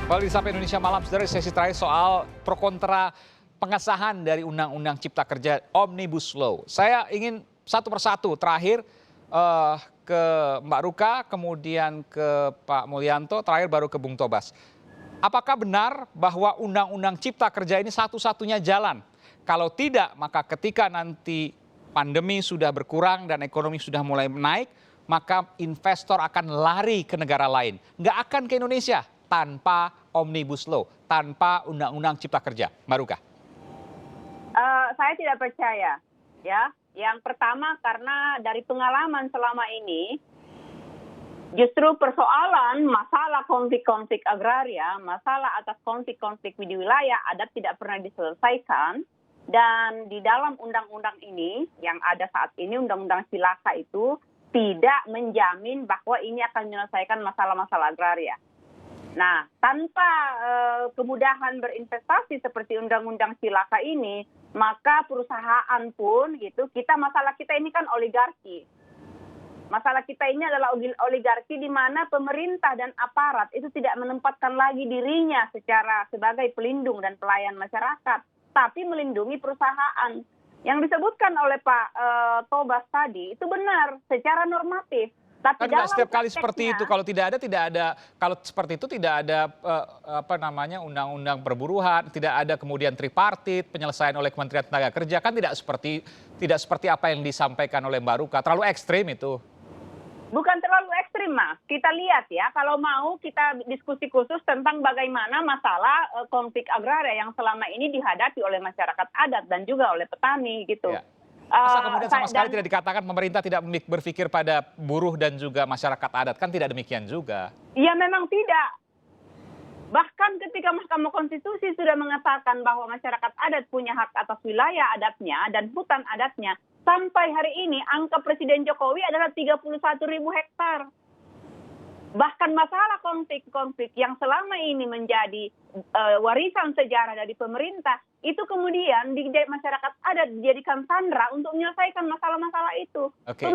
Kalau di Sapa Indonesia Malam, saudara, sesi terakhir soal pro kontra pengesahan dari Undang-Undang Cipta Kerja Omnibus Law. Saya ingin satu persatu terakhir ke Mbak Ruka, kemudian ke Pak Mulyanto, terakhir baru ke Bung Tobas. Apakah benar bahwa Undang-Undang Cipta Kerja ini satu-satunya jalan? Kalau tidak, maka ketika nanti pandemi sudah berkurang dan ekonomi sudah mulai naik, maka investor akan lari ke negara lain. Nggak akan ke Indonesia tanpa Omnibus Law, tanpa Undang-Undang Cipta Kerja. Mbak Ruka. Saya tidak percaya, ya. Yang pertama karena dari pengalaman selama ini, justru persoalan masalah konflik-konflik agraria, masalah atas konflik-konflik di wilayah adat tidak pernah diselesaikan. Dan di dalam undang-undang ini, yang ada saat ini, Undang-Undang Silaka itu tidak menjamin bahwa ini akan menyelesaikan masalah-masalah agraria. Nah, tanpa kemudahan berinvestasi seperti Undang-Undang Silaka ini, maka perusahaan pun gitu, masalah kita ini kan oligarki. Masalah kita ini adalah oligarki di mana pemerintah dan aparat itu tidak menempatkan lagi dirinya sebagai pelindung dan pelayan masyarakat, tapi melindungi perusahaan. Yang disebutkan oleh Pak Tobas tadi itu benar secara normatif. Tapi kan setiap kali seperti itu, kalau seperti itu tidak ada undang-undang perburuhan, tidak ada kemudian tripartit penyelesaian oleh Kementerian Tenaga Kerja, kan tidak seperti apa yang disampaikan oleh Mbak Ruka, terlalu ekstrim itu. Bukan terlalu ekstrim, Mas. Kita lihat ya, kalau mau kita diskusi khusus tentang bagaimana masalah konflik agraria yang selama ini dihadapi oleh masyarakat adat dan juga oleh petani gitu. Ya. Masa kemudian sama sekali tidak dikatakan pemerintah tidak berpikir pada buruh dan juga masyarakat adat, kan tidak demikian juga. Iya, memang tidak. Bahkan ketika Mahkamah Konstitusi sudah mengatakan bahwa masyarakat adat punya hak atas wilayah adatnya dan hutan adatnya, sampai hari ini angka Presiden Jokowi adalah 31.000 hektar. Bahkan masalah konflik-konflik yang selama ini menjadi warisan sejarah dari pemerintah, itu kemudian di masyarakat adat dijadikan sandera untuk menyelesaikan masalah-masalah itu. Oke,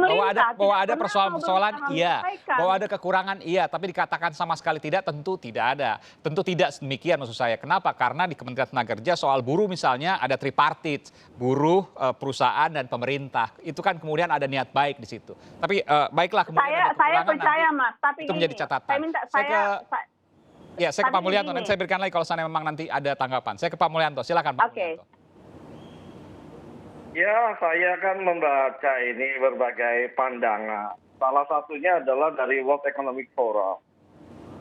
bahwa ada persoalan-persoalan iya, bahwa ada kekurangan iya, tapi dikatakan sama sekali tidak, tentu tidak ada. Tentu tidak demikian maksud saya. Kenapa? Karena di Kementerian Tenaga Kerja soal buruh misalnya ada tripartit, buruh, perusahaan dan pemerintah. Itu kan kemudian ada niat baik di situ. Tapi baiklah kemudian saya percaya, Mas, tapi itu menjadi catatan. Saya ke Pak Mulyanto, nanti saya berikan lagi kalau sana memang nanti ada tanggapan. Saya ke Pak Mulyanto, silakan Pak Mulyanto. Ya, saya kan membaca ini berbagai pandangan. Salah satunya adalah dari World Economic Forum,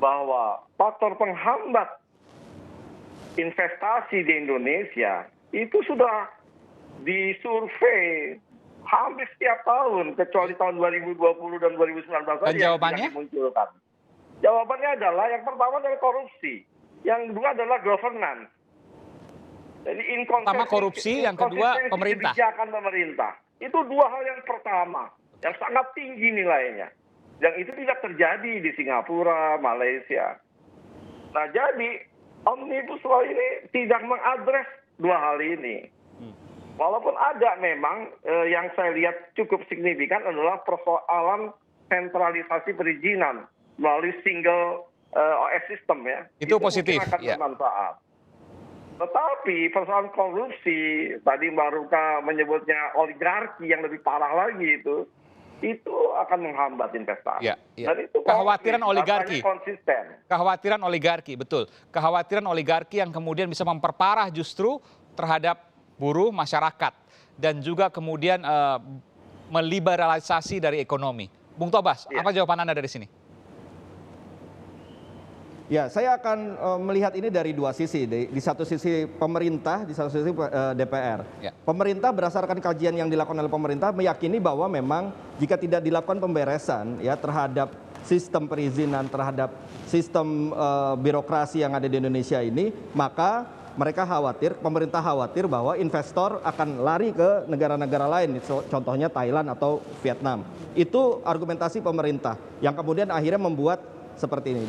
bahwa faktor penghambat investasi di Indonesia itu sudah disurvei hampir setiap tahun, kecuali tahun 2020 dan 2019 saja yang dimunculkan. Jawabannya adalah yang pertama adalah korupsi, yang kedua adalah governance. Jadi pertama korupsi, yang kedua pemerintah. Kebijakan pemerintah. Itu dua hal yang pertama, yang sangat tinggi nilainya. Yang itu tidak terjadi di Singapura, Malaysia. Nah, jadi Omnibus Law ini tidak mengadres dua hal ini. Walaupun ada memang yang saya lihat cukup signifikan adalah persoalan sentralisasi perizinan melalui single OS system ya. Itu positif. Akan bermanfaat. Tetapi persoalan korupsi, tadi Mbak Ruka menyebutnya oligarki yang lebih parah lagi itu akan menghambat investasi. Ya. Dan itu kekhawatiran oligarki. Konsisten. Kekhawatiran oligarki, betul. Kekhawatiran oligarki yang kemudian bisa memperparah justru terhadap buruh masyarakat dan juga kemudian meliberalisasi dari ekonomi. Bung Tobas, apa jawaban Anda dari sini? Ya, saya akan melihat ini dari dua sisi. Di satu sisi pemerintah, di satu sisi DPR. Ya. Pemerintah berdasarkan kajian yang dilakukan oleh pemerintah meyakini bahwa memang jika tidak dilakukan pemberesan ya terhadap sistem perizinan, terhadap sistem birokrasi yang ada di Indonesia ini, maka mereka pemerintah khawatir bahwa investor akan lari ke negara-negara lain, contohnya Thailand atau Vietnam. Itu argumentasi pemerintah yang kemudian akhirnya membuat seperti ini.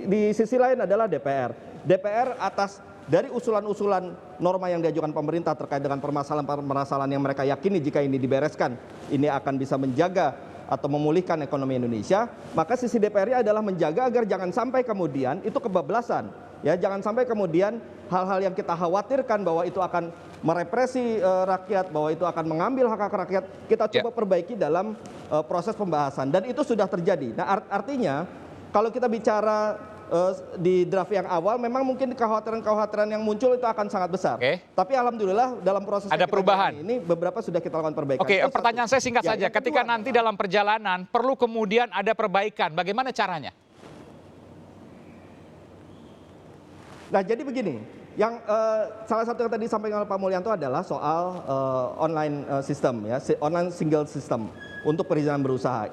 Di sisi lain adalah DPR. DPR atas dari usulan-usulan norma yang diajukan pemerintah terkait dengan permasalahan-permasalahan yang mereka yakini jika ini dibereskan, ini akan bisa menjaga atau memulihkan ekonomi Indonesia, maka sisi DPR adalah menjaga agar jangan sampai kemudian itu kebablasan. Ya, jangan sampai kemudian hal-hal yang kita khawatirkan bahwa itu akan merepresi rakyat, bahwa itu akan mengambil hak-hak rakyat, kita coba perbaiki dalam proses pembahasan. Dan itu sudah terjadi. Nah, artinya kalau kita bicara di draft yang awal, memang mungkin kekhawatiran-kekhawatiran yang muncul itu akan sangat besar. Tapi alhamdulillah dalam proses ada perubahan ini beberapa sudah kita lakukan perbaikan. Oke, pertanyaan saya singkat saja. Ketika nanti dalam perjalanan perlu kemudian ada perbaikan, bagaimana caranya? Nah, jadi begini, yang salah satu yang tadi disampaikan oleh Pak Mulyanto adalah soal online system, ya, online single system untuk perizinan berusaha.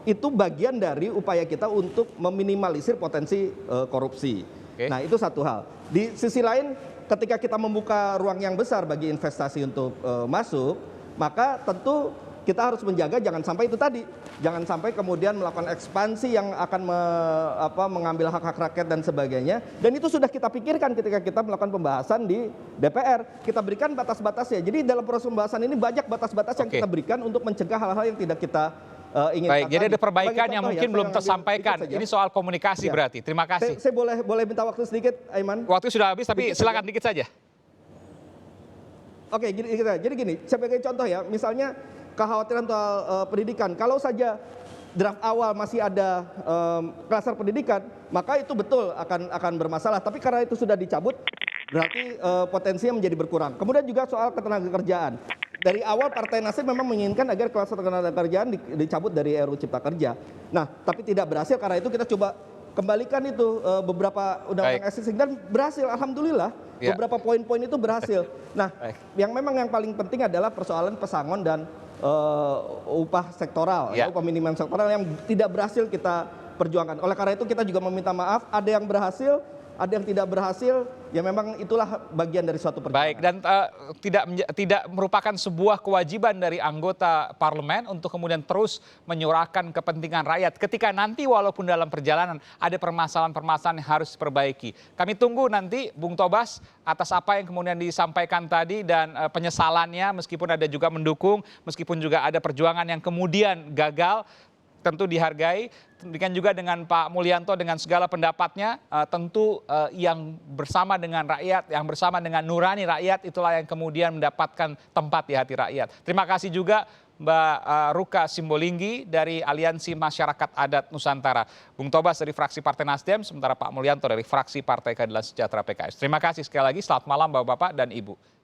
Itu bagian dari upaya kita untuk meminimalisir potensi korupsi. Nah, itu satu hal. Di sisi lain, ketika kita membuka ruang yang besar bagi investasi untuk masuk, maka tentu kita harus menjaga jangan sampai itu tadi. Jangan sampai kemudian melakukan ekspansi yang akan mengambil hak-hak rakyat dan sebagainya. Dan itu sudah kita pikirkan ketika kita melakukan pembahasan di DPR. Kita berikan batas-batasnya. Jadi dalam proses pembahasan ini banyak batas-batas yang kita berikan untuk mencegah hal-hal yang tidak kita inginkan. Baik, jadi ada perbaikan yang mungkin belum tersampaikan. Ini soal komunikasi berarti. Terima kasih. Saya boleh minta waktu sedikit, Aiman? Waktu sudah habis, tapi silakan dikit saja. Oke, jadi gini, sebagai contoh ya, misalnya kekhawatiran soal pendidikan. Kalau saja draft awal masih ada klaster pendidikan, maka itu betul akan bermasalah. Tapi karena itu sudah dicabut, berarti potensinya menjadi berkurang. Kemudian juga soal ketenagakerjaan. Dari awal Partai Nasdem memang menginginkan agar klaster ketenagakerjaan dicabut dari RUU Cipta Kerja. Nah, tapi tidak berhasil, karena itu kita coba kembalikan itu beberapa undang-undang existing dan berhasil, alhamdulillah. Beberapa poin-poin itu berhasil. Nah, yang memang yang paling penting adalah persoalan pesangon dan upah sektoral, upah minimum sektoral yang tidak berhasil kita perjuangkan. Oleh karena itu kita juga meminta maaf, ada yang berhasil, ada yang tidak berhasil, ya memang itulah bagian dari suatu perjuangan. Baik, dan tidak merupakan sebuah kewajiban dari anggota parlemen untuk kemudian terus menyuarakan kepentingan rakyat ketika nanti walaupun dalam perjalanan ada permasalahan-permasalahan yang harus diperbaiki. Kami tunggu nanti Bung Tobas atas apa yang kemudian disampaikan tadi dan penyesalannya, meskipun ada juga mendukung, meskipun juga ada perjuangan yang kemudian gagal, tentu dihargai. Demikian juga dengan Pak Mulyanto dengan segala pendapatnya, tentu yang bersama dengan rakyat, yang bersama dengan nurani rakyat, itulah yang kemudian mendapatkan tempat di hati rakyat. Terima kasih juga Mbak Ruka Simbolinggi dari Aliansi Masyarakat Adat Nusantara. Bung Tobas dari fraksi Partai Nasdem, sementara Pak Mulyanto dari fraksi Partai Keadilan Sejahtera PKS. Terima kasih sekali lagi, selamat malam Bapak-Bapak dan Ibu.